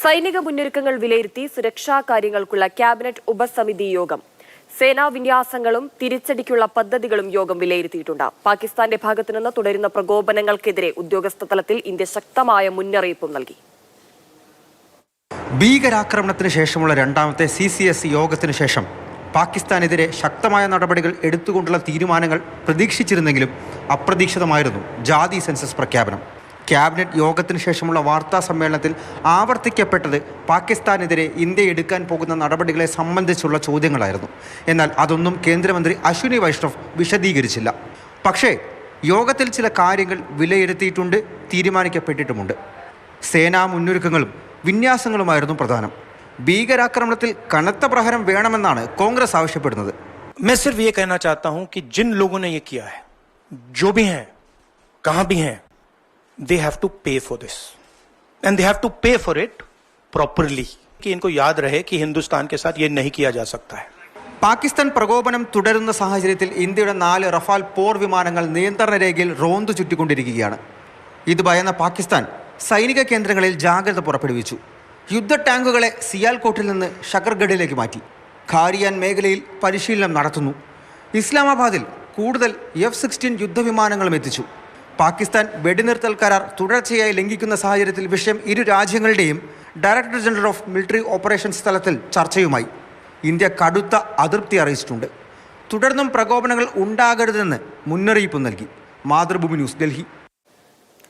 സൈനിക മുന്നൊരുക്കങ്ങൾ വിലയിരുത്തി സുരക്ഷാ കാര്യങ്ങൾക്കുള്ള ക്യാബിനറ്റ് ഉപസമിതി യോഗം. സേനാ വിന്യാസങ്ങളും തിരിച്ചടിക്കുള്ള പദ്ധതികളും യോഗം വിലയിരുത്തിയിട്ടുണ്ട്. പാകിസ്ഥാന്റെ ഭാഗത്തുനിന്ന് തുടരുന്ന പ്രകോപനങ്ങൾക്കെതിരെ ഉദ്യോഗസ്ഥ തലത്തിൽ ഇന്ത്യ ശക്തമായ മുന്നറിയിപ്പും നൽകി. ഭീകരാക്രമണത്തിന് ശേഷമുള്ള രണ്ടാമത്തെ CCS യോഗത്തിന് ശേഷം പാകിസ്ഥാനെതിരെ ശക്തമായ നടപടികൾ എടുത്തുകൊണ്ടുള്ള തീരുമാനങ്ങൾ പ്രതീക്ഷിച്ചിരുന്നെങ്കിലും അപ്രതീക്ഷിതമായിരുന്നു ജാതി സെൻസസ് പ്രഖ്യാപനം. ക്യാബിനറ്റ് യോഗത്തിന് ശേഷമുള്ള വാർത്താ സമ്മേളനത്തിൽ ആവർത്തിക്കപ്പെട്ടത് പാകിസ്ഥാനെതിരെ ഇന്ത്യ എടുക്കാൻ പോകുന്ന നടപടികളെ സംബന്ധിച്ചുള്ള ചോദ്യങ്ങളായിരുന്നു. എന്നാൽ അതൊന്നും കേന്ദ്രമന്ത്രി അശ്വിനി വൈഷ്ണവ് വിശദീകരിച്ചില്ല. പക്ഷേ യോഗത്തിൽ ചില കാര്യങ്ങൾ വിലയിരുത്തിയിട്ടുണ്ട്, തീരുമാനിക്കപ്പെട്ടിട്ടുമുണ്ട്. സേനാ മുന്നൊരുക്കങ്ങളും വിന്യാസങ്ങളുമായിരുന്നു പ്രധാനം. ഭീകരാക്രമണത്തിൽ കനത്ത പ്രഹരം വേണമെന്നാണ് കോൺഗ്രസ് ആവശ്യപ്പെടുന്നത്. मैं सिर्फ ये कहना चाहता हूं कि जिन लोगों ने ये किया है, जो भी हैं, कहां भी हैं, they have to pay for this and they have to pay for it properly. कि इनको याद रहे कि हिंदुस्तान के साथ ये नहीं किया जा सकता है. പാകിസ്ഥാൻ പ്രകോപനം തുടരുന്ന സാഹചര്യത്തിൽ ഇന്ത്യയുടെ 4 റഫാൽ പോർ വിമാനങ്ങൾ നിയന്ത്രണ രേഖയിൽ റോന്തു ചുറ്റിക്കൊണ്ടിരിക്കുകയാണ്. ഇത് ഭയന്ന പാകിസ്ഥാൻ സൈനിക കേന്ദ്രങ്ങളിൽ ജാഗ്രത പുറപ്പെടുവിച്ചു. യുദ്ധ ടാങ്കുകളെ സിയാൽകോട്ടിൽ നിന്ന് ഷക്കർഗഡിലേക്ക് മാറ്റി. ഖാരിയാൻ മേഖലയിൽ പരിശീലനം നടത്തുന്നു. ഇസ്ലാമാബാദിൽ കൂടുതൽ F-16 യുദ്ധവിമാനങ്ങളും എത്തിച്ചു. പാകിസ്ഥാൻ വെടിനിർത്തൽ കരാർ തുടർച്ചയായി ലംഘിക്കുന്ന സാഹചര്യത്തിൽ വിഷയം ഇരു രാജ്യങ്ങളുടെയും director general of military operations തലത്തിൽ ചർച്ചയുമായി. ഇന്ത്യ കടുത്ത അതൃപ്തി അറിയിച്ചിട്ടുണ്ട്. തുടർന്നും പ്രകോപനങ്ങൾ ഉണ്ടാകരുതെന്ന് മുന്നറിയിപ്പ് നൽകി. മാതൃഭൂമി ന്യൂസ്, ഡൽഹി.